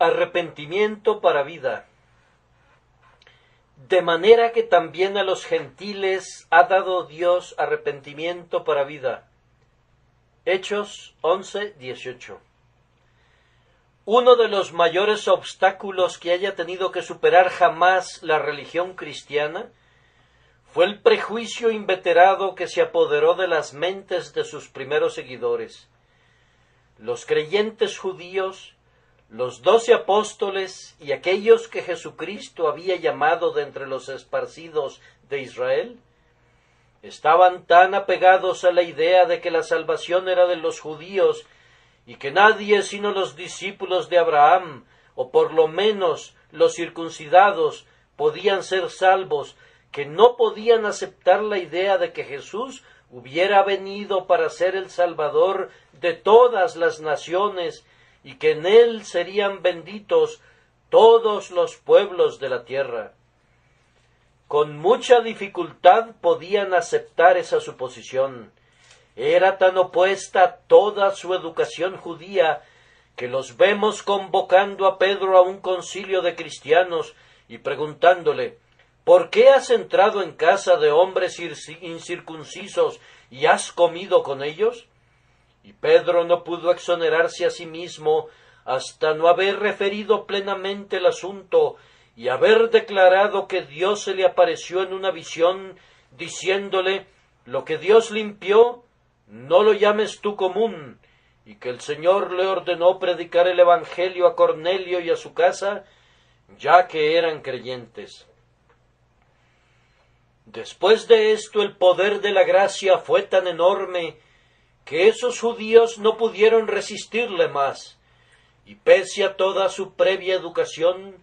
Arrepentimiento para vida. De manera que también a los gentiles ha dado Dios arrepentimiento para vida. Hechos 11:18. Uno de los mayores obstáculos que haya tenido que superar jamás la religión cristiana fue el prejuicio inveterado que se apoderó de las mentes de sus primeros seguidores. Los creyentes judíos, los 12 apóstoles y aquellos que Jesucristo había llamado de entre los esparcidos de Israel, estaban tan apegados a la idea de que la salvación era de los judíos y que nadie sino los discípulos de Abraham, o por lo menos los circuncidados, podían ser salvos, que no podían aceptar la idea de que Jesús hubiera venido para ser el Salvador de todas las naciones y que en él serían benditos todos los pueblos de la tierra. Con mucha dificultad podían aceptar esa suposición. Era tan opuesta a toda su educación judía que los vemos convocando a Pedro a un concilio de cristianos y preguntándole: ¿por qué has entrado en casa de hombres incircuncisos y has comido con ellos? Y Pedro no pudo exonerarse a sí mismo hasta no haber referido plenamente el asunto y haber declarado que Dios se le apareció en una visión, diciéndole: lo que Dios limpió, no lo llames tú común, y que el Señor le ordenó predicar el Evangelio a Cornelio y a su casa, ya que eran creyentes. Después de esto, el poder de la gracia fue tan enorme que esos judíos no pudieron resistirle más, y pese a toda su previa educación,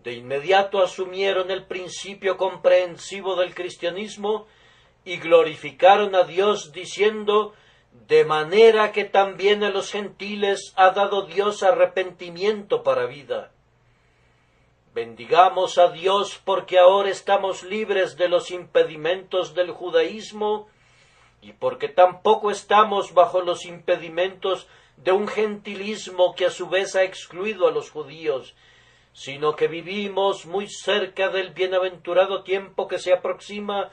de inmediato asumieron el principio comprensivo del cristianismo y glorificaron a Dios diciendo: de manera que también a los gentiles ha dado Dios arrepentimiento para vida. Bendigamos a Dios porque ahora estamos libres de los impedimentos del judaísmo y porque tampoco estamos bajo los impedimentos de un gentilismo que a su vez ha excluido a los judíos, sino que vivimos muy cerca del bienaventurado tiempo que se aproxima,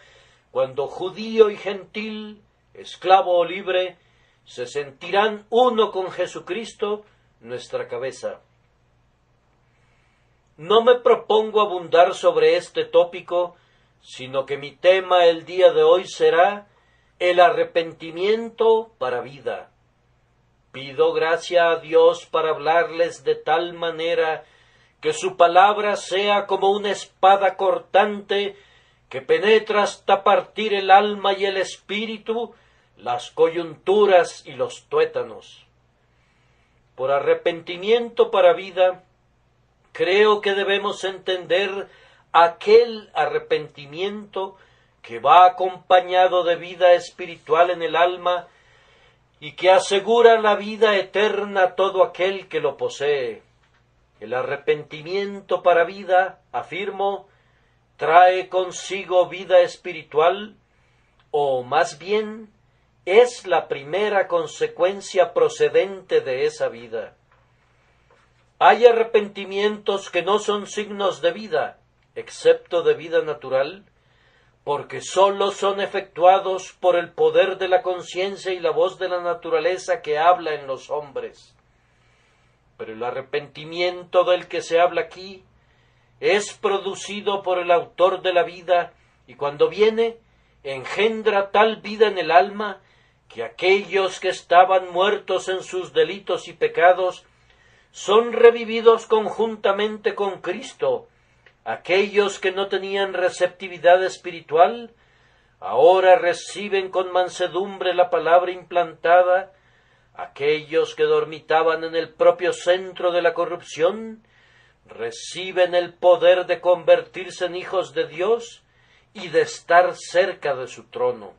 cuando judío y gentil, esclavo o libre, se sentirán uno con Jesucristo, nuestra cabeza. No me propongo abundar sobre este tópico, sino que mi tema el día de hoy será el arrepentimiento para vida. Pido gracia a Dios para hablarles de tal manera que su palabra sea como una espada cortante que penetra hasta partir el alma y el espíritu, las coyunturas y los tuétanos. Por arrepentimiento para vida, creo que debemos entender aquel arrepentimiento que va acompañado de vida espiritual en el alma y que asegura la vida eterna a todo aquel que lo posee. El arrepentimiento para vida, afirmo, trae consigo vida espiritual, o más bien, es la primera consecuencia procedente de esa vida. Hay arrepentimientos que no son signos de vida, excepto de vida natural, porque sólo son efectuados por el poder de la conciencia y la voz de la naturaleza que habla en los hombres. Pero el arrepentimiento del que se habla aquí es producido por el autor de la vida, y cuando viene, engendra tal vida en el alma que aquellos que estaban muertos en sus delitos y pecados son revividos conjuntamente con Cristo. Aquellos que no tenían receptividad espiritual, ahora reciben con mansedumbre la palabra implantada. Aquellos que dormitaban en el propio centro de la corrupción, reciben el poder de convertirse en hijos de Dios y de estar cerca de su trono.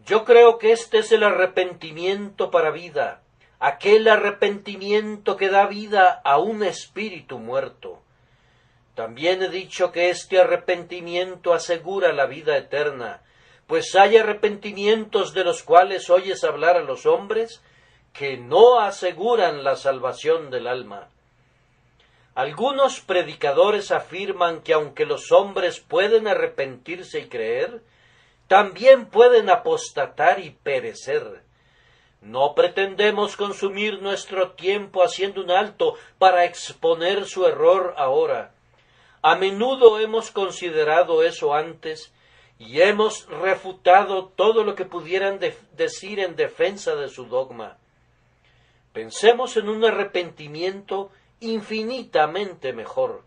Yo creo que este es el arrepentimiento para vida, aquel arrepentimiento que da vida a un espíritu muerto. También he dicho que este arrepentimiento asegura la vida eterna, pues hay arrepentimientos de los cuales oyes hablar a los hombres que no aseguran la salvación del alma. Algunos predicadores afirman que aunque los hombres pueden arrepentirse y creer, también pueden apostatar y perecer. No pretendemos consumir nuestro tiempo haciendo un alto para exponer su error ahora. A menudo hemos considerado eso antes y hemos refutado todo lo que pudieran decir en defensa de su dogma. Pensemos en un arrepentimiento infinitamente mejor.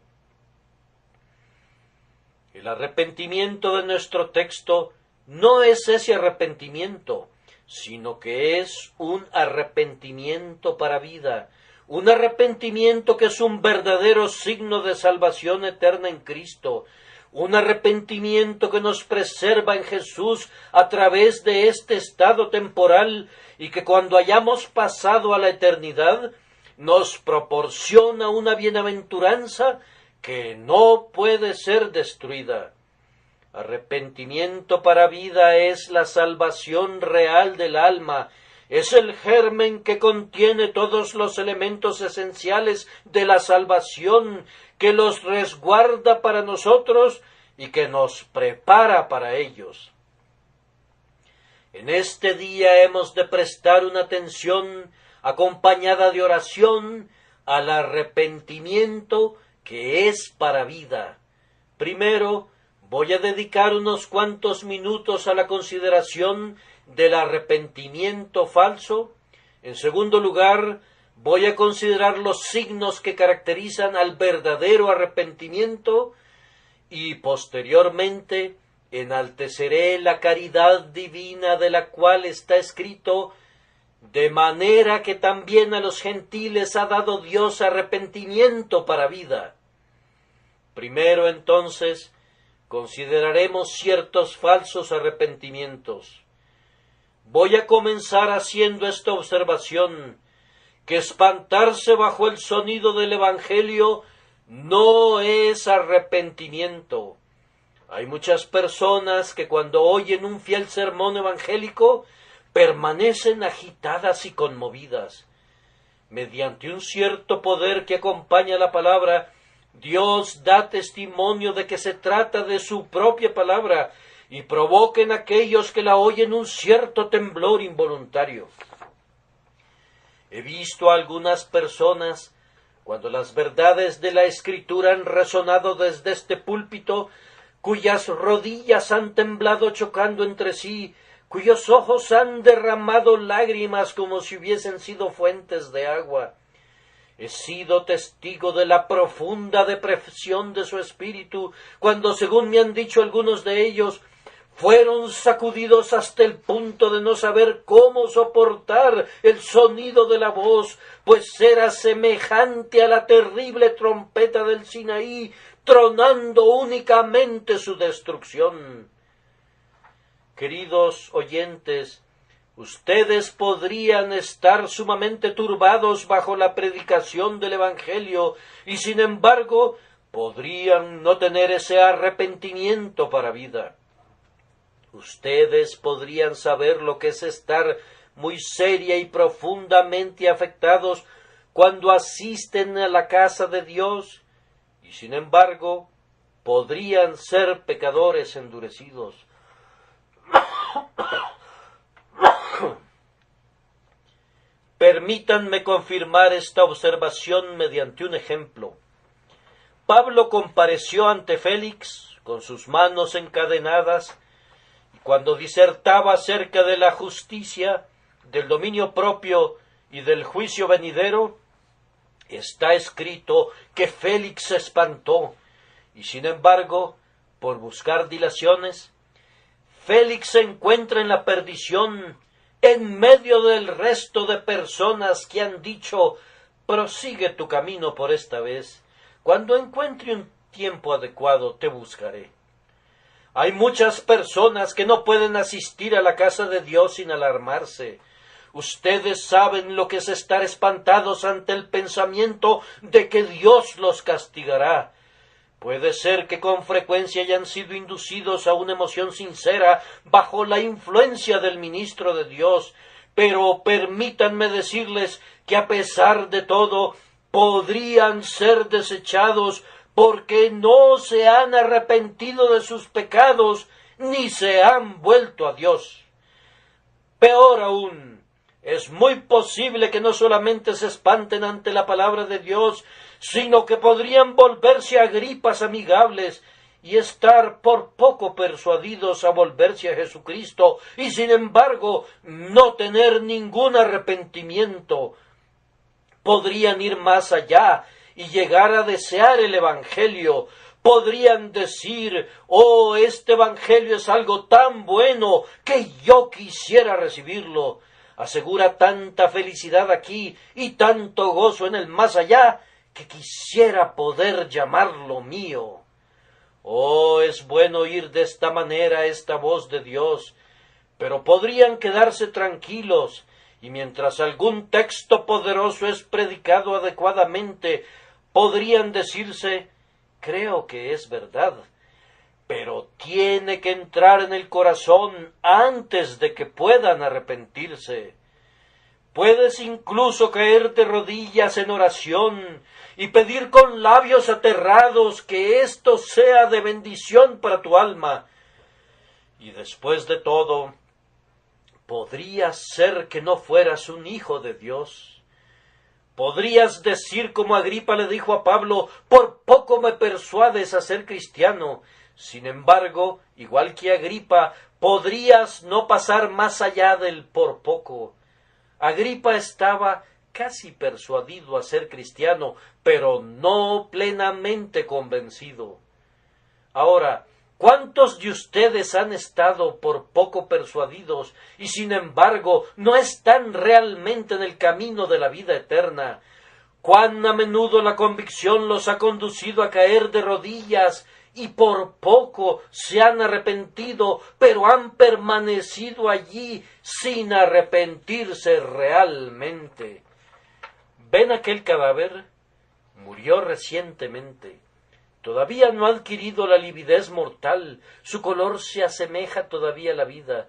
El arrepentimiento de nuestro texto no es ese arrepentimiento, sino que es un arrepentimiento para vida, un arrepentimiento que es un verdadero signo de salvación eterna en Cristo, un arrepentimiento que nos preserva en Jesús a través de este estado temporal y que cuando hayamos pasado a la eternidad nos proporciona una bienaventuranza que no puede ser destruida. Arrepentimiento para vida es la salvación real del alma, es el germen que contiene todos los elementos esenciales de la salvación, que los resguarda para nosotros y que nos prepara para ellos. En este día hemos de prestar una atención acompañada de oración al arrepentimiento que es para vida. Primero, voy a dedicar unos cuantos minutos a la consideración del arrepentimiento falso. En segundo lugar, voy a considerar los signos que caracterizan al verdadero arrepentimiento y posteriormente enalteceré la caridad divina de la cual está escrito: de manera que también a los gentiles ha dado Dios arrepentimiento para vida. Primero, entonces, consideraremos ciertos falsos arrepentimientos. Voy a comenzar haciendo esta observación, que espantarse bajo el sonido del Evangelio no es arrepentimiento. Hay muchas personas que cuando oyen un fiel sermón evangélico permanecen agitadas y conmovidas. Mediante un cierto poder que acompaña la palabra, Dios da testimonio de que se trata de su propia palabra y provoca en aquellos que la oyen un cierto temblor involuntario. He visto a algunas personas, cuando las verdades de la Escritura han resonado desde este púlpito, cuyas rodillas han temblado chocando entre sí, cuyos ojos han derramado lágrimas como si hubiesen sido fuentes de agua. He sido testigo de la profunda depresión de su espíritu, cuando, según me han dicho algunos de ellos, fueron sacudidos hasta el punto de no saber cómo soportar el sonido de la voz, pues era semejante a la terrible trompeta del Sinaí, tronando únicamente su destrucción. Queridos oyentes, ustedes podrían estar sumamente turbados bajo la predicación del Evangelio y, sin embargo, podrían no tener ese arrepentimiento para vida. Ustedes podrían saber lo que es estar muy seria y profundamente afectados cuando asisten a la casa de Dios y, sin embargo, podrían ser pecadores endurecidos. Permítanme confirmar esta observación mediante un ejemplo. Pablo compareció ante Félix con sus manos encadenadas y cuando disertaba acerca de la justicia, del dominio propio y del juicio venidero, está escrito que Félix se espantó y, sin embargo, por buscar dilaciones, Félix se encuentra en la perdición en medio del resto de personas que han dicho: prosigue tu camino por esta vez, cuando encuentre un tiempo adecuado te buscaré. Hay muchas personas que no pueden asistir a la casa de Dios sin alarmarse. Ustedes saben lo que es estar espantados ante el pensamiento de que Dios los castigará. Puede ser que con frecuencia hayan sido inducidos a una emoción sincera bajo la influencia del ministro de Dios, pero permítanme decirles que a pesar de todo podrían ser desechados porque no se han arrepentido de sus pecados ni se han vuelto a Dios. Peor aún, es muy posible que no solamente se espanten ante la palabra de Dios, sino que podrían volverse Agripas amigables y estar por poco persuadidos a volverse a Jesucristo, y sin embargo no tener ningún arrepentimiento. Podrían ir más allá y llegar a desear el Evangelio. Podrían decir, oh, este Evangelio es algo tan bueno que yo quisiera recibirlo. Asegura tanta felicidad aquí y tanto gozo en el más allá que quisiera poder llamarlo mío. Oh, es bueno oír de esta manera esta voz de Dios, pero podrían quedarse tranquilos, y mientras algún texto poderoso es predicado adecuadamente, podrían decirse, creo que es verdad, pero tiene que entrar en el corazón antes de que puedan arrepentirse. Puedes incluso caer de rodillas en oración y pedir con labios aterrados que esto sea de bendición para tu alma. Y después de todo, podrías ser que no fueras un hijo de Dios. Podrías decir como Agripa le dijo a Pablo, por poco me persuades a ser cristiano. Sin embargo, igual que Agripa, podrías no pasar más allá del por poco. Agripa estaba casi persuadido a ser cristiano, pero no plenamente convencido. Ahora, ¿cuántos de ustedes han estado por poco persuadidos y sin embargo no están realmente en el camino de la vida eterna? ¿Cuán a menudo la convicción los ha conducido a caer de rodillas y por poco se han arrepentido, pero han permanecido allí sin arrepentirse realmente? ¿Ven aquel cadáver? Murió recientemente. Todavía no ha adquirido la lividez mortal, su color se asemeja todavía a la vida,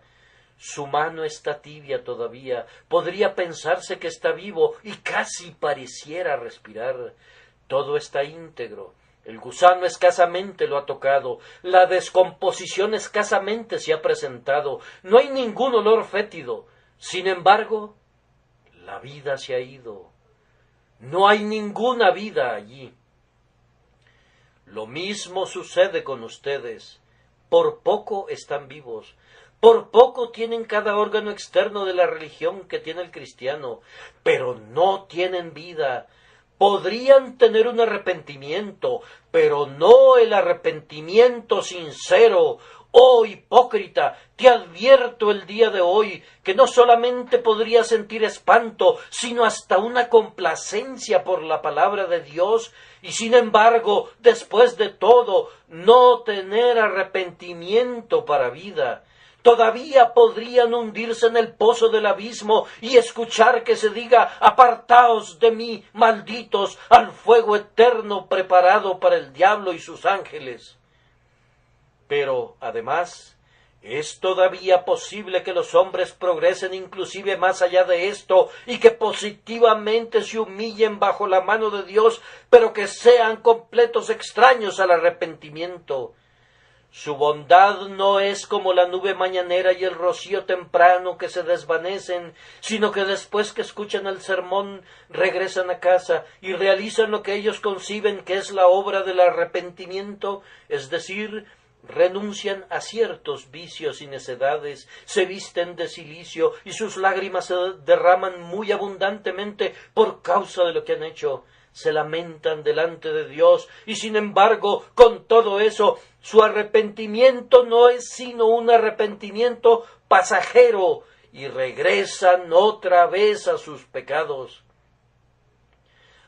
su mano está tibia todavía, podría pensarse que está vivo y casi pareciera respirar. Todo está íntegro. El gusano escasamente lo ha tocado, la descomposición escasamente se ha presentado, no hay ningún olor fétido. Sin embargo, la vida se ha ido. No hay ninguna vida allí. Lo mismo sucede con ustedes. Por poco están vivos. Por poco tienen cada órgano externo de la religión que tiene el cristiano, pero no tienen vida. Podrían tener un arrepentimiento, pero no el arrepentimiento sincero. Oh hipócrita, te advierto el día de hoy que no solamente podrías sentir espanto, sino hasta una complacencia por la palabra de Dios, y sin embargo, después de todo, no tener arrepentimiento para vida. Todavía podrían hundirse en el pozo del abismo y escuchar que se diga, apartaos de mí, malditos, al fuego eterno preparado para el diablo y sus ángeles. Pero, además, es todavía posible que los hombres progresen inclusive más allá de esto y que positivamente se humillen bajo la mano de Dios, pero que sean completos extraños al arrepentimiento. Su bondad no es como la nube mañanera y el rocío temprano que se desvanecen, sino que después que escuchan el sermón regresan a casa y realizan lo que ellos conciben que es la obra del arrepentimiento, es decir, renuncian a ciertos vicios y necedades, se visten de cilicio y sus lágrimas se derraman muy abundantemente por causa de lo que han hecho. Se lamentan delante de Dios y sin embargo, con todo eso, su arrepentimiento no es sino un arrepentimiento pasajero y regresan otra vez a sus pecados.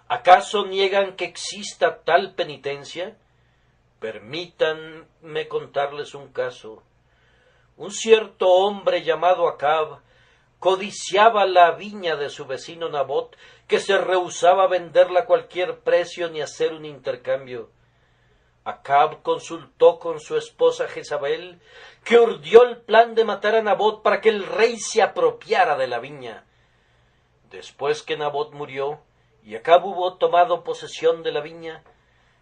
¿Acaso niegan que exista tal penitencia? Permítanme contarles un caso. Un cierto hombre llamado Acab codiciaba la viña de su vecino Nabot, que se rehusaba a venderla a cualquier precio ni hacer un intercambio. Acab consultó con su esposa Jezabel, que urdió el plan de matar a Nabot para que el rey se apropiara de la viña. Después que Nabot murió y Acab hubo tomado posesión de la viña,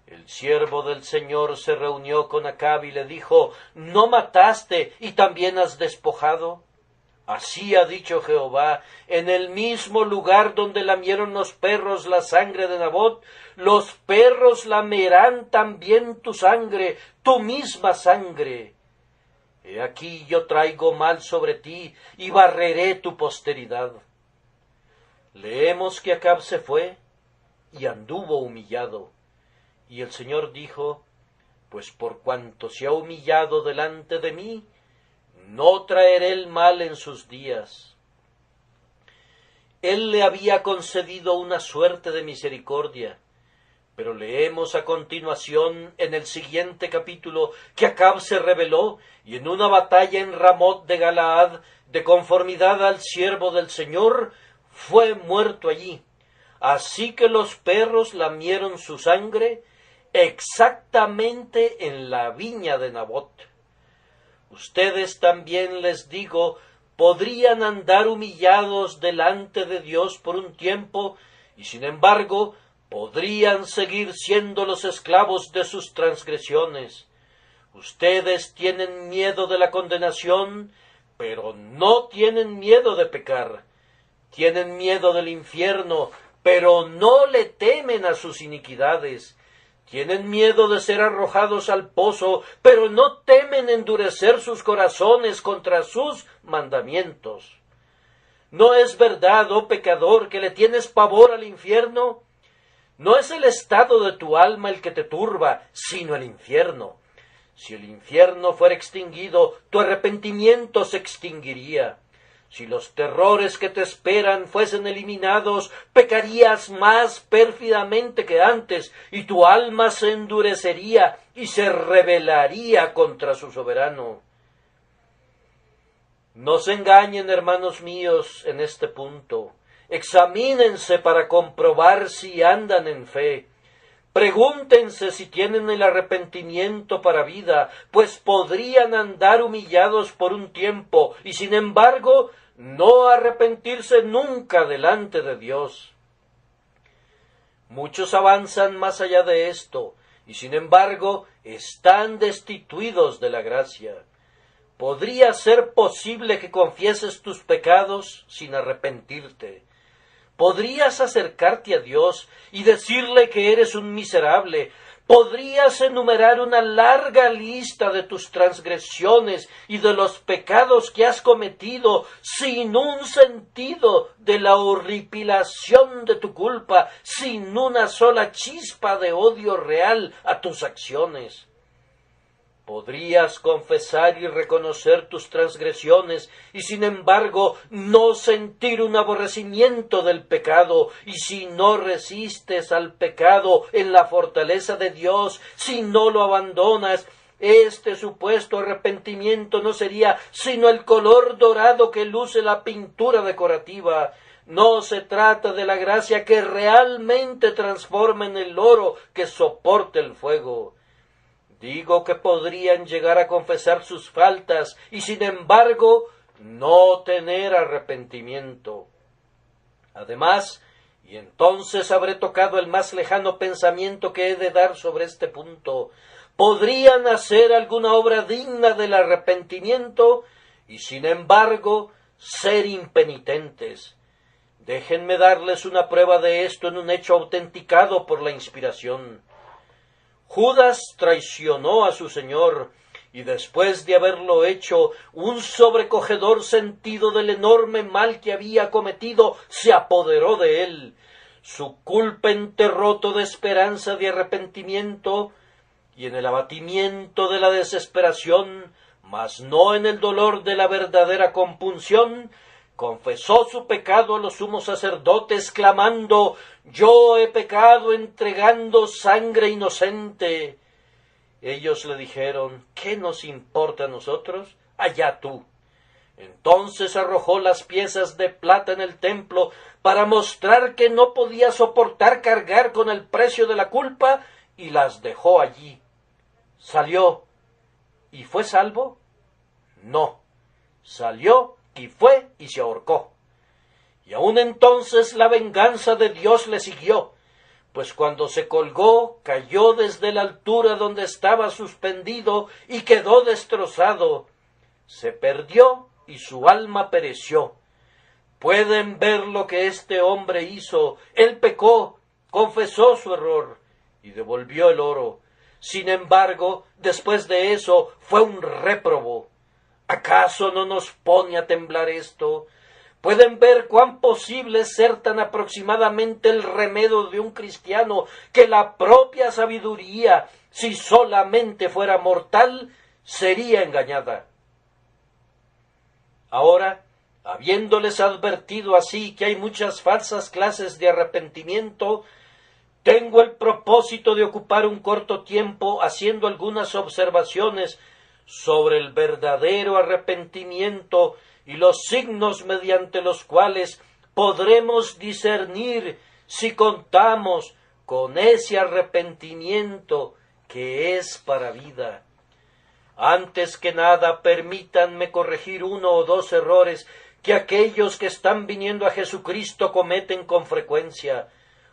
el siervo del Señor se reunió con Acab y le dijo: ¿No mataste y también has despojado? Así ha dicho Jehová: en el mismo lugar donde lamieron los perros la sangre de Nabot, los perros lamerán también tu sangre, tu misma sangre. He aquí yo traigo mal sobre ti y barreré tu posteridad. Leemos que Acab se fue y anduvo humillado. Y el Señor dijo: pues por cuanto se ha humillado delante de mí, no traeré el mal en sus días. Él le había concedido una suerte de misericordia, pero leemos a continuación en el siguiente capítulo que Acab se rebeló y en una batalla en Ramot de Galaad, de conformidad al siervo del Señor, fue muerto allí. Así que los perros lamieron su sangre exactamente en la viña de Nabot. Ustedes también, les digo, podrían andar humillados delante de Dios por un tiempo, y sin embargo podrían seguir siendo los esclavos de sus transgresiones. Ustedes tienen miedo de la condenación, pero no tienen miedo de pecar. Tienen miedo del infierno, pero no le temen a sus iniquidades. Tienen miedo de ser arrojados al pozo, pero no temen endurecer sus corazones contra sus mandamientos. ¿No es verdad, oh pecador, que le tienes pavor al infierno? No es el estado de tu alma el que te turba, sino el infierno. Si el infierno fuera extinguido, tu arrepentimiento se extinguiría. Si los terrores que te esperan fuesen eliminados, pecarías más pérfidamente que antes, y tu alma se endurecería y se rebelaría contra su soberano. No se engañen, hermanos míos, en este punto. Examínense para comprobar si andan en fe. Pregúntense si tienen el arrepentimiento para vida, pues podrían andar humillados por un tiempo y sin embargo no arrepentirse nunca delante de Dios. Muchos avanzan más allá de esto y sin embargo están destituidos de la gracia. ¿Podría ser posible que confieses tus pecados sin arrepentirte? ¿Podrías acercarte a Dios y decirle que eres un miserable? ¿Podrías enumerar una larga lista de tus transgresiones y de los pecados que has cometido sin un sentido de la horripilación de tu culpa, sin una sola chispa de odio real a tus acciones? Podrías confesar y reconocer tus transgresiones y sin embargo no sentir un aborrecimiento del pecado, y si no resistes al pecado en la fortaleza de Dios, si no lo abandonas, este supuesto arrepentimiento no sería sino el color dorado que luce la pintura decorativa. No se trata de la gracia que realmente transforma en el oro que soporta el fuego. Digo que podrían llegar a confesar sus faltas y sin embargo no tener arrepentimiento. Además, y entonces habré tocado el más lejano pensamiento que he de dar sobre este punto, podrían hacer alguna obra digna del arrepentimiento y sin embargo ser impenitentes. Déjenme darles una prueba de esto en un hecho autenticado por la inspiración. Judas traicionó a su Señor, y después de haberlo hecho, un sobrecogedor sentido del enorme mal que había cometido se apoderó de él. Su culpa enterró toda esperanza de arrepentimiento, y en el abatimiento de la desesperación, mas no en el dolor de la verdadera compunción, confesó su pecado a los sumos sacerdotes, clamando: «Yo he pecado entregando sangre inocente». Ellos le dijeron: «¿Qué nos importa a nosotros? Allá tú». Entonces arrojó las piezas de plata en el templo para mostrar que no podía soportar cargar con el precio de la culpa, y las dejó allí. ¿Salió y fue salvo? No, salió y fue y se ahorcó. Y aun entonces la venganza de Dios le siguió, pues cuando se colgó, cayó desde la altura donde estaba suspendido y quedó destrozado. Se perdió y su alma pereció. Pueden ver lo que este hombre hizo. Él pecó, confesó su error y devolvió el oro. Sin embargo, después de eso, fue un réprobo. ¿Acaso no nos pone a temblar esto? Pueden ver cuán posible es ser tan aproximadamente el remedio de un cristiano que la propia sabiduría, si solamente fuera mortal, sería engañada. Ahora, habiéndoles advertido así que hay muchas falsas clases de arrepentimiento, tengo el propósito de ocupar un corto tiempo haciendo algunas observaciones sobre el verdadero arrepentimiento y los signos mediante los cuales podremos discernir si contamos con ese arrepentimiento que es para vida. Antes que nada, permítanme corregir uno o dos errores que aquellos que están viniendo a Jesucristo cometen con frecuencia.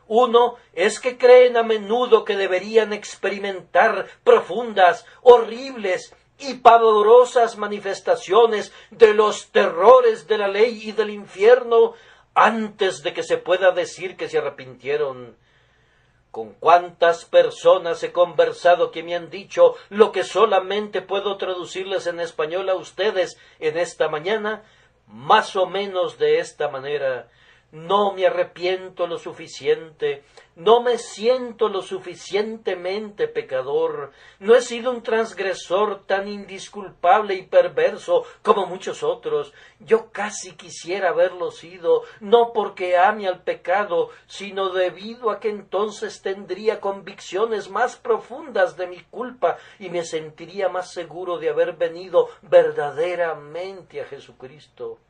Uno es que creen a menudo que deberían experimentar profundas, horribles y pavorosas manifestaciones de los terrores de la ley y del infierno antes de que se pueda decir que se arrepintieron. ¿Con cuántas personas he conversado que me han dicho lo que solamente puedo traducirles en español a ustedes en esta mañana? Más o menos de esta manera: no me arrepiento lo suficiente, no me siento lo suficientemente pecador, no he sido un transgresor tan indisculpable y perverso como muchos otros. Yo casi quisiera haberlo sido, no porque ame al pecado, sino debido a que entonces tendría convicciones más profundas de mi culpa y me sentiría más seguro de haber venido verdaderamente a Jesucristo.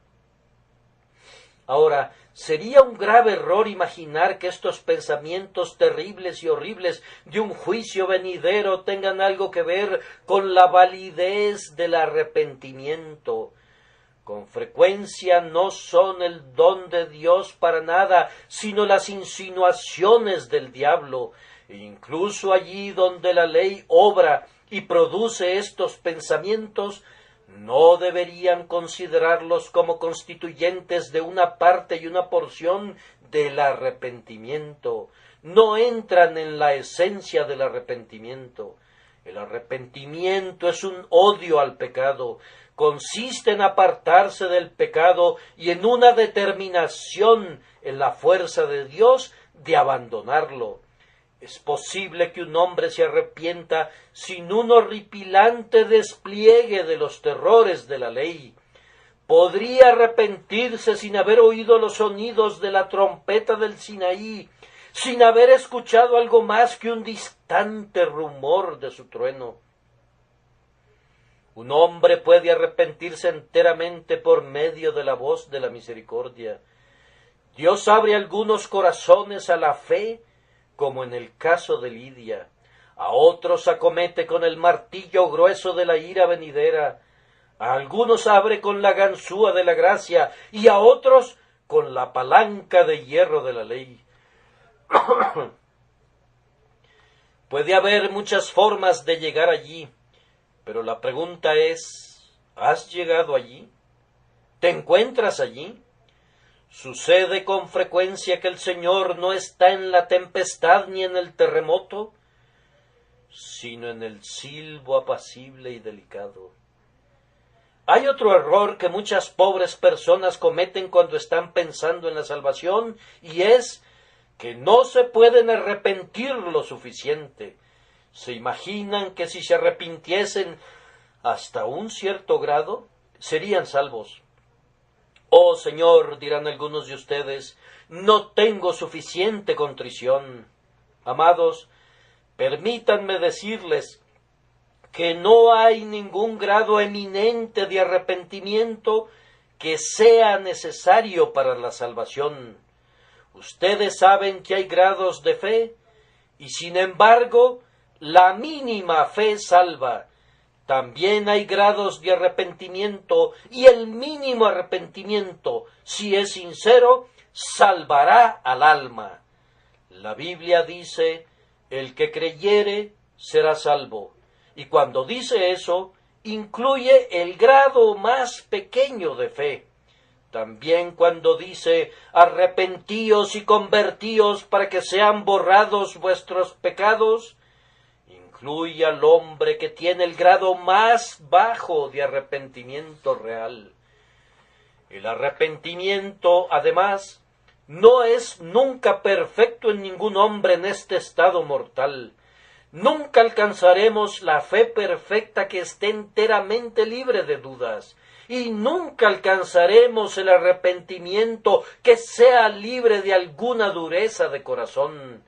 Ahora, sería un grave error imaginar que estos pensamientos terribles y horribles de un juicio venidero tengan algo que ver con la validez del arrepentimiento. Con frecuencia no son el don de Dios para nada, sino las insinuaciones del diablo. E incluso allí donde la ley obra y produce estos pensamientos, no deberían considerarlos como constituyentes de una parte y una porción del arrepentimiento. No entran en la esencia del arrepentimiento. El arrepentimiento es un odio al pecado. Consiste en apartarse del pecado y en una determinación en la fuerza de Dios de abandonarlo. Es posible que un hombre se arrepienta sin un horripilante despliegue de los terrores de la ley. Podría arrepentirse sin haber oído los sonidos de la trompeta del Sinaí, sin haber escuchado algo más que un distante rumor de su trueno. Un hombre puede arrepentirse enteramente por medio de la voz de la misericordia. Dios abre algunos corazones a la fe, como en el caso de Lidia. A otros acomete con el martillo grueso de la ira venidera. A algunos abre con la ganzúa de la gracia y a otros con la palanca de hierro de la ley. Puede haber muchas formas de llegar allí, pero la pregunta es: ¿has llegado allí? ¿Te encuentras allí? ¿Sucede con frecuencia que el Señor no está en la tempestad ni en el terremoto, sino en el silbo apacible y delicado? Hay otro error que muchas pobres personas cometen cuando están pensando en la salvación, y es que no se pueden arrepentir lo suficiente. Se imaginan que si se arrepintiesen hasta un cierto grado, serían salvos. Oh Señor, dirán algunos de ustedes, no tengo suficiente contrición. Amados, permítanme decirles que no hay ningún grado eminente de arrepentimiento que sea necesario para la salvación. Ustedes saben que hay grados de fe, y sin embargo, la mínima fe salva. También hay grados de arrepentimiento, y el mínimo arrepentimiento, si es sincero, salvará al alma. La Biblia dice, el que creyere será salvo. Y cuando dice eso, incluye el grado más pequeño de fe. También cuando dice, arrepentíos y convertíos para que sean borrados vuestros pecados, incluye al hombre que tiene el grado más bajo de arrepentimiento real. El arrepentimiento, además, no es nunca perfecto en ningún hombre en este estado mortal. Nunca alcanzaremos la fe perfecta que esté enteramente libre de dudas, y nunca alcanzaremos el arrepentimiento que sea libre de alguna dureza de corazón.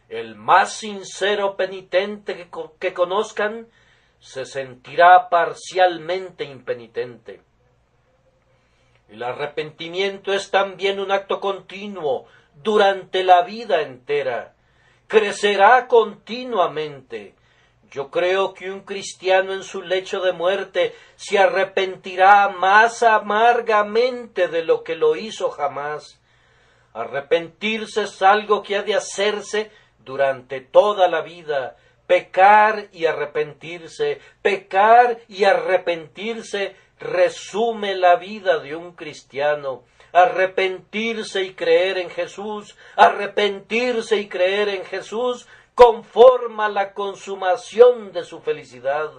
El más sincero penitente que conozcan se sentirá parcialmente impenitente. El arrepentimiento es también un acto continuo durante la vida entera. Crecerá continuamente. Yo creo que un cristiano en su lecho de muerte se arrepentirá más amargamente de lo que lo hizo jamás. Arrepentirse es algo que ha de hacerse durante toda la vida. Pecar y arrepentirse, resume la vida de un cristiano. Arrepentirse y creer en Jesús, conforma la consumación de su felicidad.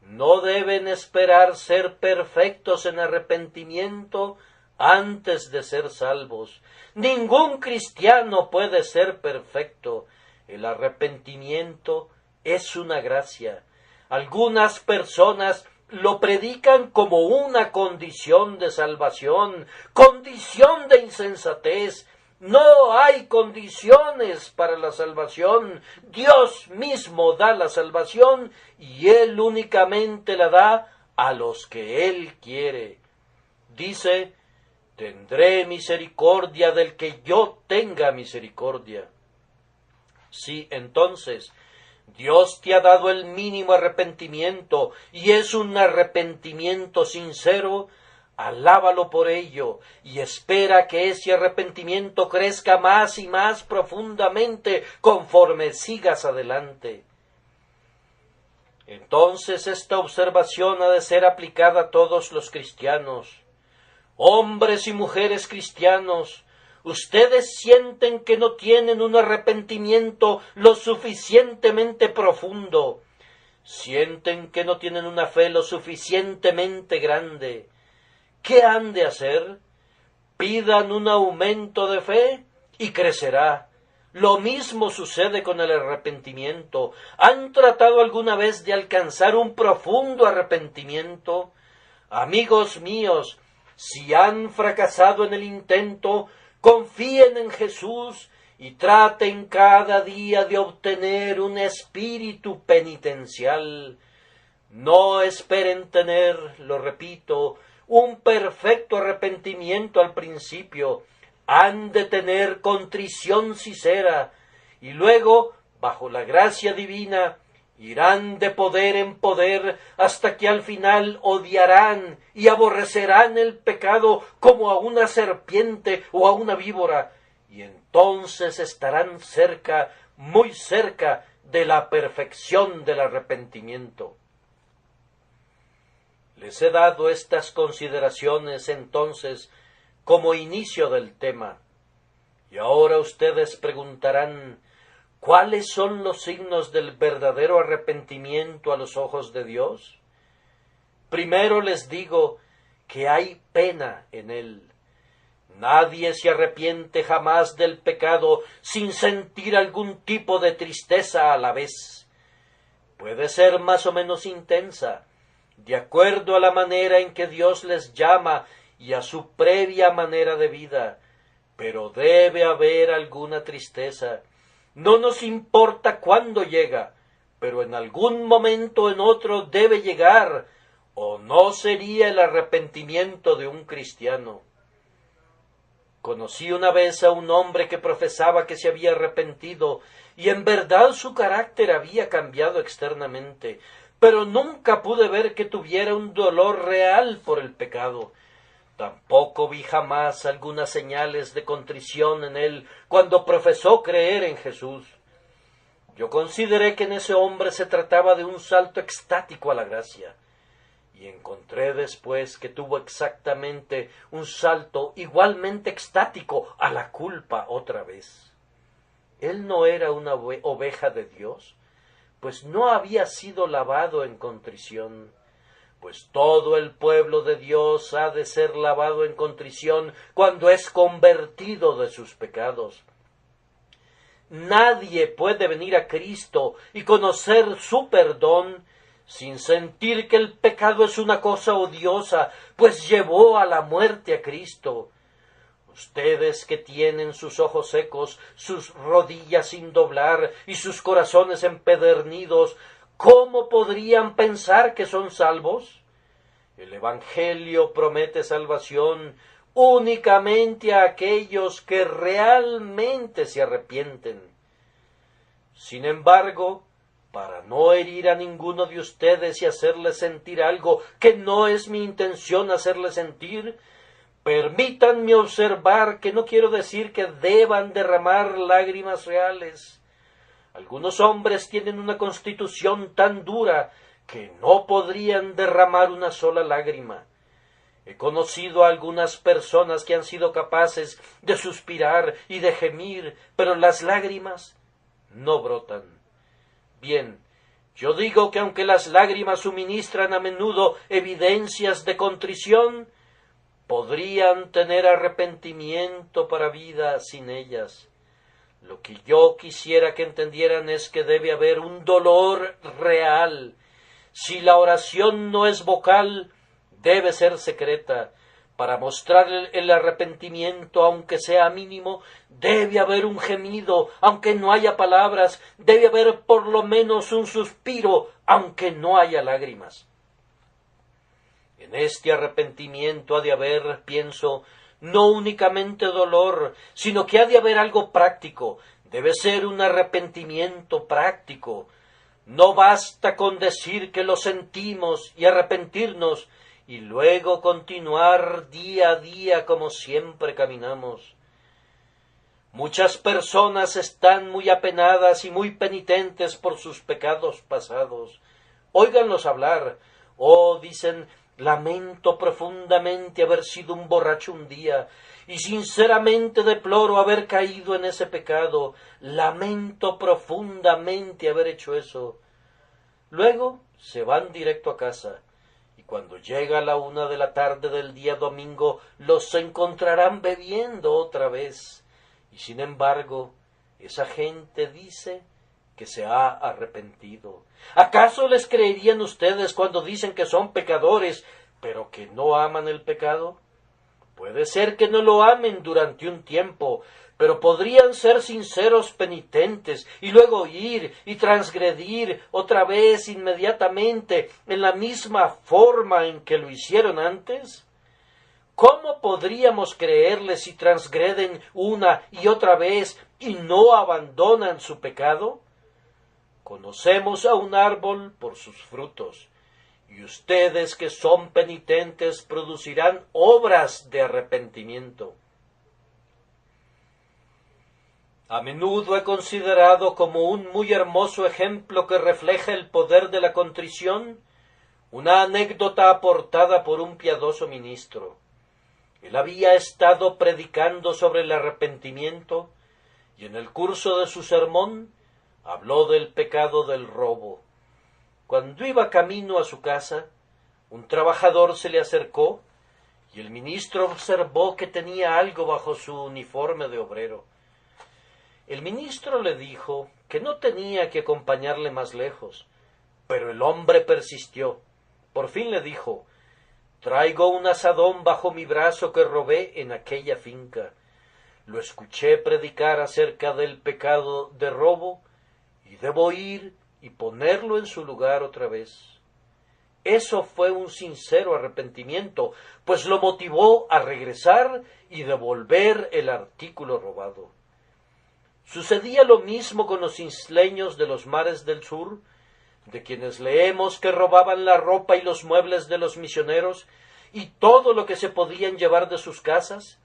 No deben esperar ser perfectos en arrepentimiento antes de ser salvos. Ningún cristiano puede ser perfecto. El arrepentimiento es una gracia. Algunas personas lo predican como una condición de salvación, condición de insensatez. No hay condiciones para la salvación. Dios mismo da la salvación y Él únicamente la da a los que Él quiere. Dice, tendré misericordia del que yo tenga misericordia. Sí, entonces, Dios te ha dado el mínimo arrepentimiento y es un arrepentimiento sincero. Alábalo por ello y espera que ese arrepentimiento crezca más y más profundamente conforme sigas adelante. Entonces esta observación ha de ser aplicada a todos los cristianos. Hombres y mujeres cristianos, ustedes sienten que no tienen un arrepentimiento lo suficientemente profundo, sienten que no tienen una fe lo suficientemente grande. ¿Qué han de hacer? Pidan un aumento de fe y crecerá. Lo mismo sucede con el arrepentimiento. ¿Han tratado alguna vez de alcanzar un profundo arrepentimiento? Amigos míos, si han fracasado en el intento, confíen en Jesús y traten cada día de obtener un espíritu penitencial. No esperen tener, lo repito, un perfecto arrepentimiento al principio. Han de tener contrición sincera y luego, bajo la gracia divina, irán de poder en poder hasta que al final odiarán y aborrecerán el pecado como a una serpiente o a una víbora, y entonces estarán cerca, muy cerca de la perfección del arrepentimiento. Les he dado estas consideraciones entonces como inicio del tema. Y ahora ustedes preguntarán, ¿cuáles son los signos del verdadero arrepentimiento a los ojos de Dios? Primero les digo que hay pena en él. Nadie se arrepiente jamás del pecado sin sentir algún tipo de tristeza a la vez. Puede ser más o menos intensa, de acuerdo a la manera en que Dios les llama y a su previa manera de vida, pero debe haber alguna tristeza. No nos importa cuándo llega, pero en algún momento o en otro debe llegar, o no sería el arrepentimiento de un cristiano. Conocí una vez a un hombre que profesaba que se había arrepentido, y en verdad su carácter había cambiado externamente, pero nunca pude ver que tuviera un dolor real por el pecado. Tampoco vi jamás algunas señales de contrición en él cuando profesó creer en Jesús. Yo consideré que en ese hombre se trataba de un salto extático a la gracia, y encontré después que tuvo exactamente un salto igualmente extático a la culpa otra vez. Él no era una oveja de Dios, pues no había sido lavado en contrición, pues todo el pueblo de Dios ha de ser lavado en contrición cuando es convertido de sus pecados. Nadie puede venir a Cristo y conocer su perdón sin sentir que el pecado es una cosa odiosa, pues llevó a la muerte a Cristo. Ustedes que tienen sus ojos secos, sus rodillas sin doblar y sus corazones empedernidos, ¿cómo podrían pensar que son salvos? El Evangelio promete salvación únicamente a aquellos que realmente se arrepienten. Sin embargo, para no herir a ninguno de ustedes y hacerles sentir algo que no es mi intención hacerles sentir, permítanme observar que no quiero decir que deban derramar lágrimas reales. Algunos hombres tienen una constitución tan dura que no podrían derramar una sola lágrima. He conocido a algunas personas que han sido capaces de suspirar y de gemir, pero las lágrimas no brotan. Bien, yo digo que aunque las lágrimas suministran a menudo evidencias de contrición, podrían tener arrepentimiento para vida sin ellas. Lo que yo quisiera que entendieran es que debe haber un dolor real. Si la oración no es vocal, debe ser secreta. Para mostrar el arrepentimiento, aunque sea mínimo, debe haber un gemido, aunque no haya palabras, debe haber por lo menos un suspiro, aunque no haya lágrimas. En este arrepentimiento ha de haber, pienso, no únicamente dolor, sino que ha de haber algo práctico. Debe ser un arrepentimiento práctico. No basta con decir que lo sentimos y arrepentirnos, y luego continuar día a día como siempre caminamos. Muchas personas están muy apenadas y muy penitentes por sus pecados pasados. Óiganlos hablar. Oh, dicen, lamento profundamente haber sido un borracho un día, y sinceramente deploro haber caído en ese pecado. Lamento profundamente haber hecho eso. Luego se van directo a casa, y cuando llega la 1 de la tarde del día domingo, los encontrarán bebiendo otra vez. Y sin embargo, esa gente dice que se ha arrepentido. ¿Acaso les creerían ustedes cuando dicen que son pecadores, pero que no aman el pecado? Puede ser que no lo amen durante un tiempo, pero podrían ser sinceros penitentes y luego ir y transgredir otra vez inmediatamente en la misma forma en que lo hicieron antes. ¿Cómo podríamos creerles si transgreden una y otra vez y no abandonan su pecado? Conocemos a un árbol por sus frutos, y ustedes que son penitentes producirán obras de arrepentimiento. A menudo he considerado como un muy hermoso ejemplo que refleja el poder de la contrición una anécdota aportada por un piadoso ministro. Él había estado predicando sobre el arrepentimiento y en el curso de su sermón habló del pecado del robo. Cuando iba camino a su casa, un trabajador se le acercó y el ministro observó que tenía algo bajo su uniforme de obrero. El ministro le dijo que no tenía que acompañarle más lejos, pero el hombre persistió. Por fin le dijo: «Traigo un azadón bajo mi brazo que robé en aquella finca. Lo escuché predicar acerca del pecado de robo y debo ir y ponerlo en su lugar otra vez». Eso fue un sincero arrepentimiento, pues lo motivó a regresar y devolver el artículo robado. Sucedía lo mismo con los isleños de los mares del sur, de quienes leemos que robaban la ropa y los muebles de los misioneros y todo lo que se podían llevar de sus casas,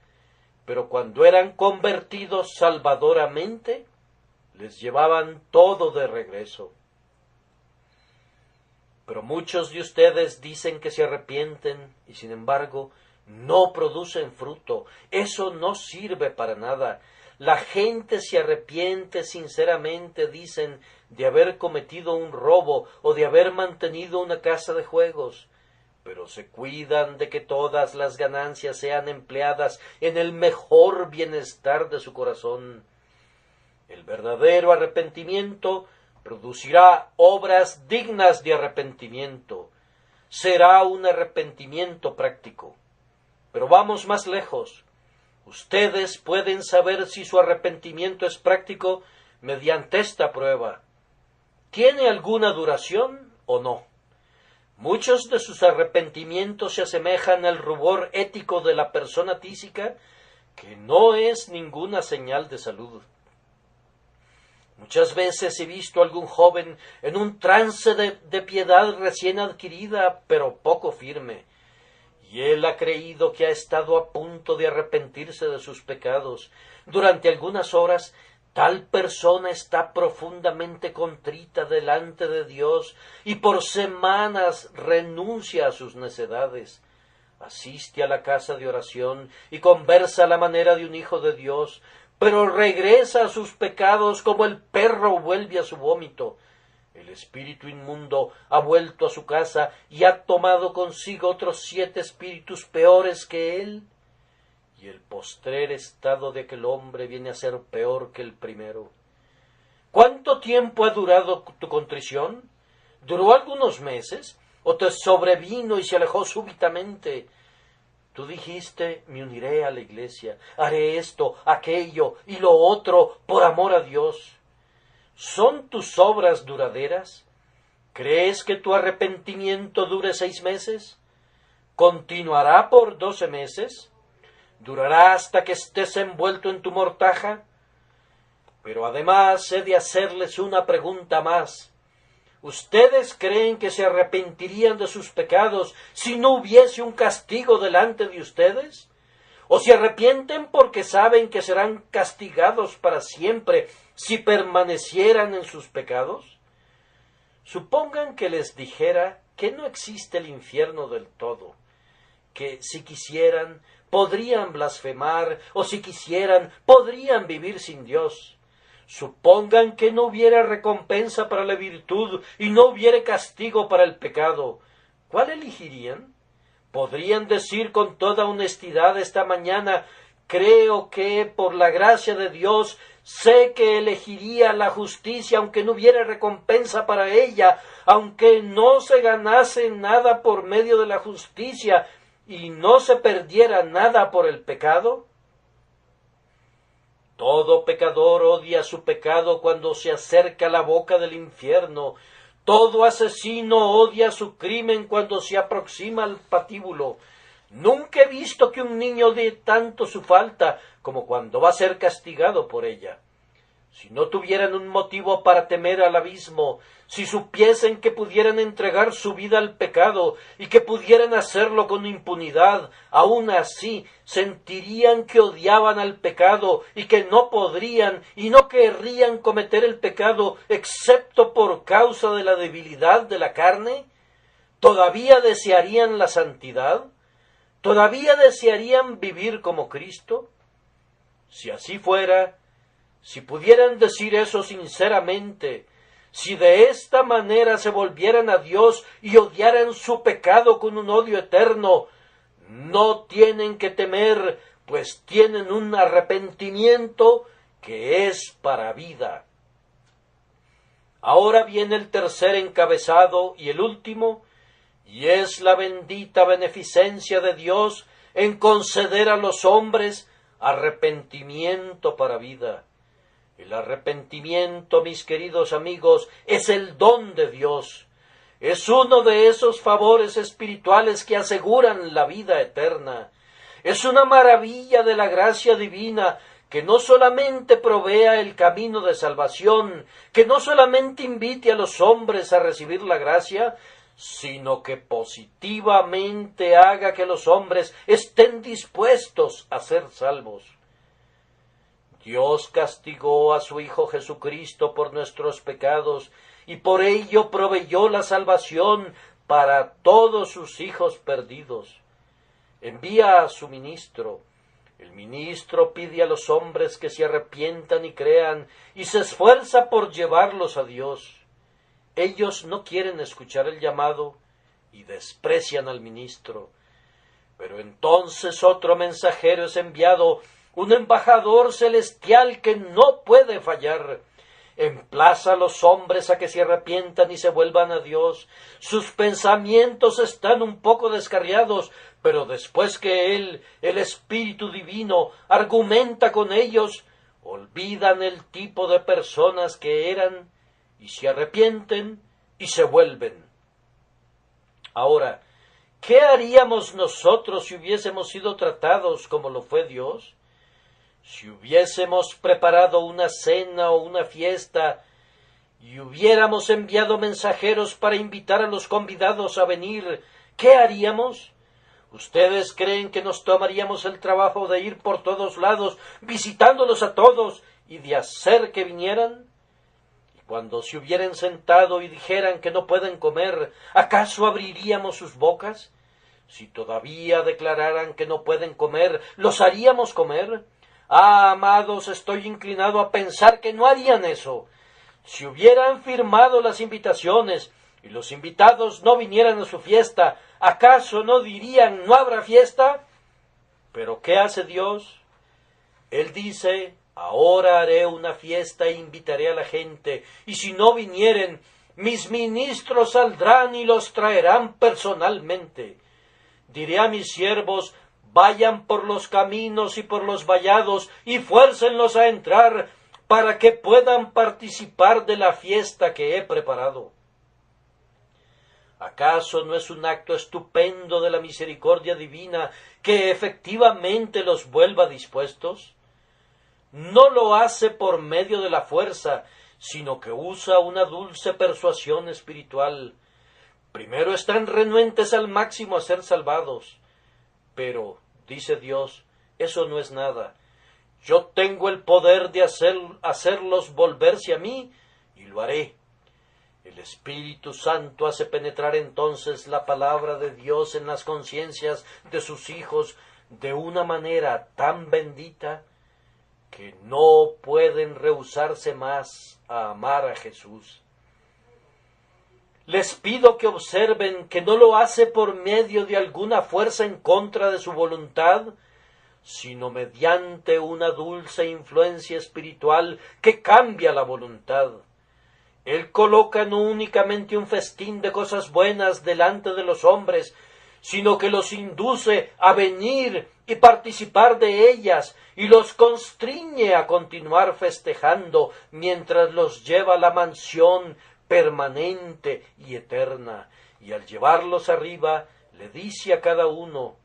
pero cuando eran convertidos salvadoramente, les llevaban todo de regreso. Pero muchos de ustedes dicen que se arrepienten y sin embargo no producen fruto. Eso no sirve para nada. La gente se arrepiente sinceramente, dicen, de haber cometido un robo o de haber mantenido una casa de juegos, pero se cuidan de que todas las ganancias sean empleadas en el mejor bienestar de su corazón. El verdadero arrepentimiento producirá obras dignas de arrepentimiento. Será un arrepentimiento práctico. Pero vamos más lejos. Ustedes pueden saber si su arrepentimiento es práctico mediante esta prueba. ¿Tiene alguna duración o no? Muchos de sus arrepentimientos se asemejan al rubor ético de la persona tísica, que no es ninguna señal de salud. Muchas veces he visto a algún joven en un trance de piedad recién adquirida, pero poco firme, y él ha creído que ha estado a punto de arrepentirse de sus pecados. Durante algunas horas, tal persona está profundamente contrita delante de Dios y por semanas renuncia a sus necedades. Asiste a la casa de oración y conversa a la manera de un hijo de Dios, pero regresa a sus pecados como el perro vuelve a su vómito. El espíritu inmundo ha vuelto a su casa y ha tomado consigo otros 7 espíritus peores que él. Y el postrer estado de aquel hombre viene a ser peor que el primero. ¿Cuánto tiempo ha durado tu contrición? ¿Duró algunos meses? ¿O te sobrevino y se alejó súbitamente? Tú dijiste, me uniré a la iglesia, haré esto, aquello y lo otro por amor a Dios. ¿Son tus obras duraderas? ¿Crees que tu arrepentimiento dure 6 meses? ¿Continuará por 12 meses? ¿Durará hasta que estés envuelto en tu mortaja? Pero además he de hacerles una pregunta más. ¿Ustedes creen que se arrepentirían de sus pecados si no hubiese un castigo delante de ustedes? ¿O se arrepienten porque saben que serán castigados para siempre si permanecieran en sus pecados? Supongan que les dijera que no existe el infierno del todo, que si quisieran podrían blasfemar o si quisieran podrían vivir sin Dios. Supongan que no hubiera recompensa para la virtud y no hubiera castigo para el pecado. ¿Cuál elegirían? ¿Podrían decir con toda honestidad esta mañana, creo que por la gracia de Dios sé que elegiría la justicia aunque no hubiera recompensa para ella, aunque no se ganase nada por medio de la justicia y no se perdiera nada por el pecado? Todo pecador odia su pecado cuando se acerca a la boca del infierno. Todo asesino odia su crimen cuando se aproxima al patíbulo. Nunca he visto que un niño odie tanto su falta como cuando va a ser castigado por ella. Si no tuvieran un motivo para temer al abismo, si supiesen que pudieran entregar su vida al pecado y que pudieran hacerlo con impunidad, aun así sentirían que odiaban al pecado y que no podrían y no querrían cometer el pecado excepto por causa de la debilidad de la carne. ¿Todavía desearían la santidad? ¿Todavía desearían vivir como Cristo? Si así fuera, si pudieran decir eso sinceramente, si de esta manera se volvieran a Dios y odiaran su pecado con un odio eterno, no tienen que temer, pues tienen un arrepentimiento que es para vida. Ahora viene el tercer encabezado y el último, y es la bendita beneficencia de Dios en conceder a los hombres arrepentimiento para vida. El arrepentimiento, mis queridos amigos, es el don de Dios. Es uno de esos favores espirituales que aseguran la vida eterna. Es una maravilla de la gracia divina que no solamente provea el camino de salvación, que no solamente invite a los hombres a recibir la gracia, sino que positivamente haga que los hombres estén dispuestos a ser salvos. Dios castigó a su Hijo Jesucristo por nuestros pecados y por ello proveyó la salvación para todos sus hijos perdidos. Envía a su ministro. El ministro pide a los hombres que se arrepientan y crean y se esfuerza por llevarlos a Dios. Ellos no quieren escuchar el llamado y desprecian al ministro. Pero entonces otro mensajero es enviado, un embajador celestial que no puede fallar. Emplaza a los hombres a que se arrepientan y se vuelvan a Dios. Sus pensamientos están un poco descarriados, pero después que Él, el Espíritu Divino, argumenta con ellos, olvidan el tipo de personas que eran y se arrepienten y se vuelven. Ahora, ¿qué haríamos nosotros si hubiésemos sido tratados como lo fue Dios? Si hubiésemos preparado una cena o una fiesta y hubiéramos enviado mensajeros para invitar a los convidados a venir, ¿qué haríamos? ¿Ustedes creen que nos tomaríamos el trabajo de ir por todos lados, visitándolos a todos y de hacer que vinieran? Y cuando se hubieran sentado y dijeran que no pueden comer, ¿acaso abriríamos sus bocas? Si todavía declararan que no pueden comer, ¿los haríamos comer? Ah, amados, estoy inclinado a pensar que no harían eso. Si hubieran firmado las invitaciones y los invitados no vinieran a su fiesta, ¿acaso no dirían no habrá fiesta? Pero ¿qué hace Dios? Él dice, ahora haré una fiesta e invitaré a la gente, y si no vinieren, mis ministros saldrán y los traerán personalmente. Diré a mis siervos, vayan por los caminos y por los vallados y fuércenlos a entrar para que puedan participar de la fiesta que he preparado. ¿Acaso no es un acto estupendo de la misericordia divina que efectivamente los vuelva dispuestos? No lo hace por medio de la fuerza, sino que usa una dulce persuasión espiritual. Primero están renuentes al máximo a ser salvados. Pero, dice Dios, eso no es nada. Yo tengo el poder de hacerlos volverse a mí, y lo haré. El Espíritu Santo hace penetrar entonces la palabra de Dios en las conciencias de sus hijos de una manera tan bendita que no pueden rehusarse más a amar a Jesús. Les pido que observen que no lo hace por medio de alguna fuerza en contra de su voluntad, sino mediante una dulce influencia espiritual que cambia la voluntad. Él coloca no únicamente un festín de cosas buenas delante de los hombres, sino que los induce a venir y participar de ellas, y los constriñe a continuar festejando mientras los lleva a la mansión permanente y eterna, y al llevarlos arriba le dice a cada uno,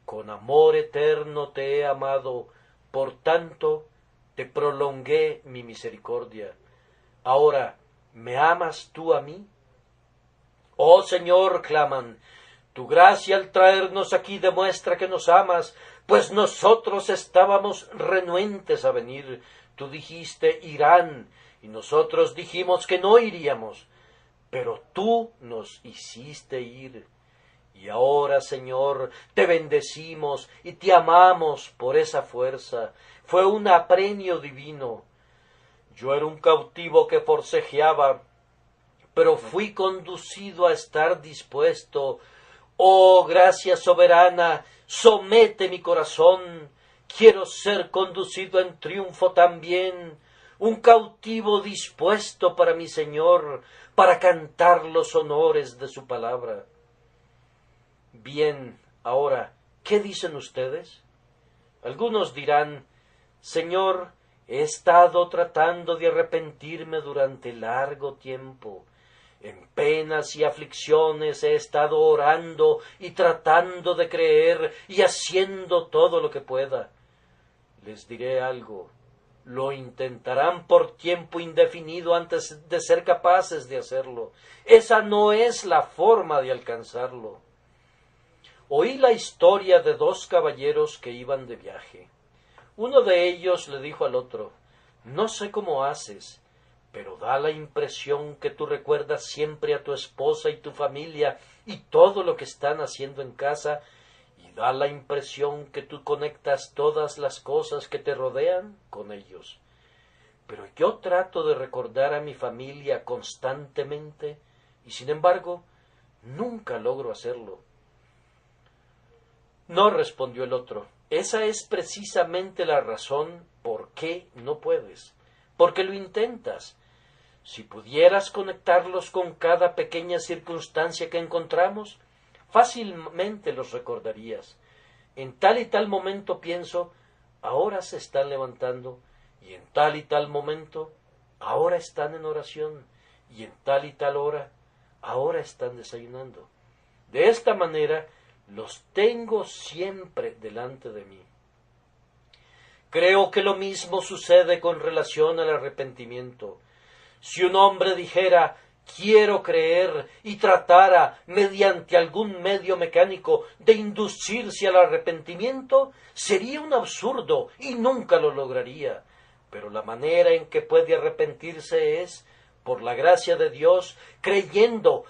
con amor eterno te he amado, por tanto te prolongué mi misericordia. Ahora, ¿me amas tú a mí? Oh Señor, claman, tu gracia al traernos aquí demuestra que nos amas, pues nosotros estábamos renuentes a venir. Tú dijiste irán, y nosotros dijimos que no iríamos, pero tú nos hiciste ir. Y ahora, Señor, te bendecimos y te amamos por esa fuerza. Fue un apremio divino. Yo era un cautivo que forcejeaba, pero fui conducido a estar dispuesto. Oh, gracia soberana, somete mi corazón. Quiero ser conducido en triunfo también, un cautivo dispuesto para mi Señor, para cantar los honores de su palabra. Bien, ahora, ¿qué dicen ustedes? Algunos dirán, Señor, he estado tratando de arrepentirme durante largo tiempo, En penas y aflicciones he estado orando y tratando de creer y haciendo todo lo que pueda. Les diré algo, lo intentarán por tiempo indefinido antes de ser capaces de hacerlo. Esa no es la forma de alcanzarlo. Oí la historia de dos caballeros que iban de viaje. Uno de ellos le dijo al otro: «No sé cómo haces, pero da la impresión que tú recuerdas siempre a tu esposa y tu familia y todo lo que están haciendo en casa, y da la impresión que tú conectas todas las cosas que te rodean con ellos. Pero yo trato de recordar a mi familia constantemente y, sin embargo, nunca logro hacerlo». «No», respondió el otro, «esa es precisamente la razón por qué no puedes, porque lo intentas. Si pudieras conectarlos con cada pequeña circunstancia que encontramos, fácilmente los recordarías. En tal y tal momento pienso, ahora se están levantando, y en tal y tal momento, ahora están en oración, y en tal y tal hora, ahora están desayunando. De esta manera, los tengo siempre delante de mí». Creo que lo mismo sucede con relación al arrepentimiento. Si un hombre dijera «quiero creer» y tratara, mediante algún medio mecánico, de inducirse al arrepentimiento, sería un absurdo y nunca lo lograría. Pero la manera en que puede arrepentirse es, por la gracia de Dios, creyendo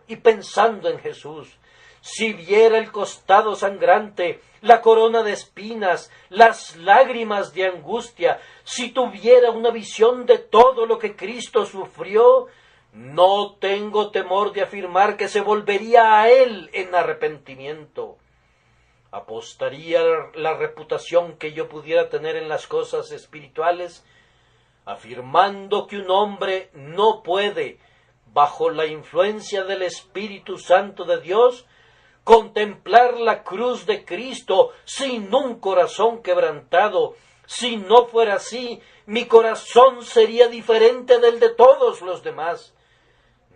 y pensando en Jesús. Si viera el costado sangrante, la corona de espinas, las lágrimas de angustia, si tuviera una visión de todo lo que Cristo sufrió, no tengo temor de afirmar que se volvería a Él en arrepentimiento. Apostaría la reputación que yo pudiera tener en las cosas espirituales, afirmando que un hombre no puede, bajo la influencia del Espíritu Santo de Dios, contemplar la cruz de Cristo sin un corazón quebrantado. Si no fuera así, mi corazón sería diferente del de todos los demás.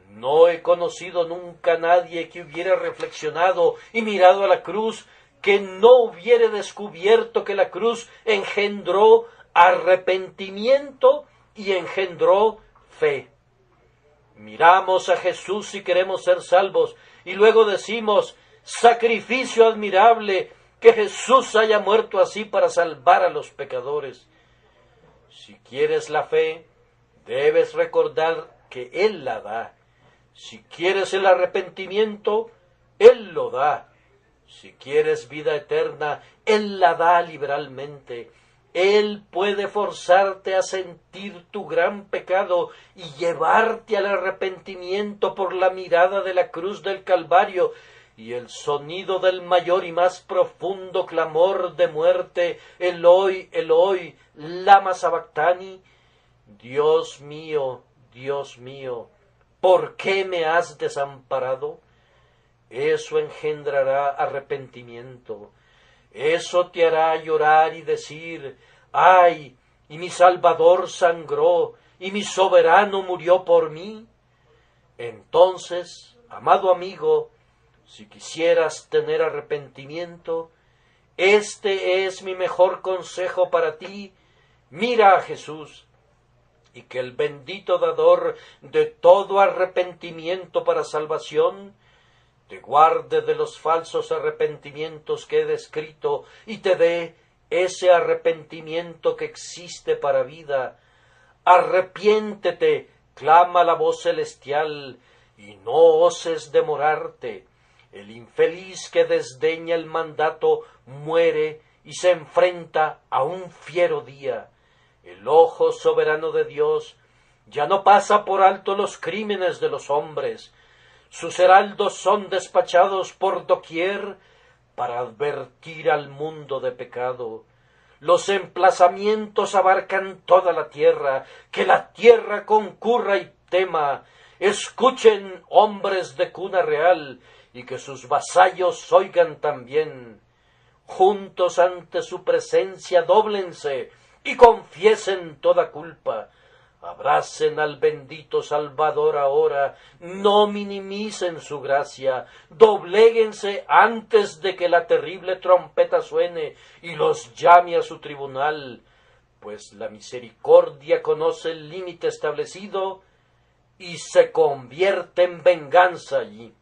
No he conocido nunca a nadie que hubiera reflexionado y mirado a la cruz, que no hubiera descubierto que la cruz engendró arrepentimiento y engendró fe. Miramos a Jesús si queremos ser salvos, y luego decimos: «sacrificio admirable que Jesús haya muerto así para salvar a los pecadores». Si quieres la fe, debes recordar que Él la da. Si quieres el arrepentimiento, Él lo da. Si quieres vida eterna, Él la da liberalmente. Él puede forzarte a sentir tu gran pecado y llevarte al arrepentimiento por la mirada de la cruz del Calvario y el sonido del mayor y más profundo clamor de muerte: «Eloi, Eloi, lama sabactani». Dios mío, ¿por qué me has desamparado? Eso engendrará arrepentimiento. Eso te hará llorar y decir: «¡ay! Y mi Salvador sangró, y mi soberano murió por mí». Entonces, amado amigo, si quisieras tener arrepentimiento, este es mi mejor consejo para ti: mira a Jesús, y que el bendito dador de todo arrepentimiento para salvación te guarde de los falsos arrepentimientos que he descrito y te dé ese arrepentimiento que existe para vida. Arrepiéntete, clama la voz celestial, y no oses demorarte. El infeliz que desdeña el mandato muere y se enfrenta a un fiero día. El ojo soberano de Dios ya no pasa por alto los crímenes de los hombres. Sus heraldos son despachados por doquier para advertir al mundo de pecado. Los emplazamientos abarcan toda la tierra, que la tierra concurra y tema. Escuchen, hombres de cuna real, y que sus vasallos oigan también. Juntos ante su presencia dóblense y confiesen toda culpa. Abracen al bendito Salvador ahora, no minimicen su gracia, dobléguense antes de que la terrible trompeta suene y los llame a su tribunal, pues la misericordia conoce el límite establecido y se convierte en venganza allí.